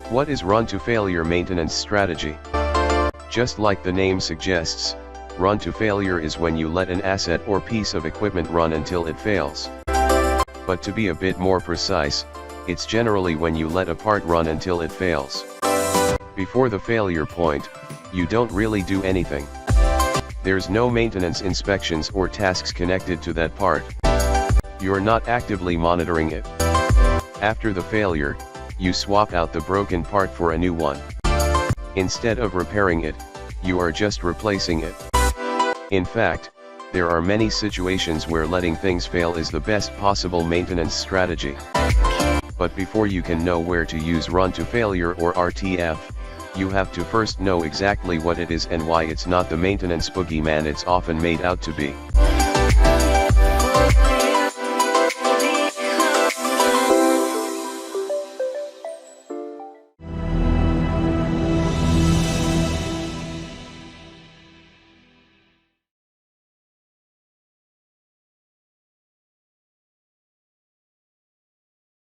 What is run to failure maintenance strategy? Just like the name suggests, run to failure is when you let an asset or piece of equipment run until it fails. But to be a bit more precise, it's generally when you let a part run until it fails. Before the failure point, you don't really do anything. There's no maintenance inspections or tasks connected to that part. You're not actively monitoring it. After the failure, you swap out the broken part for a new one. Instead of repairing it, you are just replacing it. In fact, there are many situations where letting things fail is the best possible maintenance strategy. But before you can know where to use run to failure or RTF, you have to first know exactly what it is and why it's not the maintenance boogeyman it's often made out to be.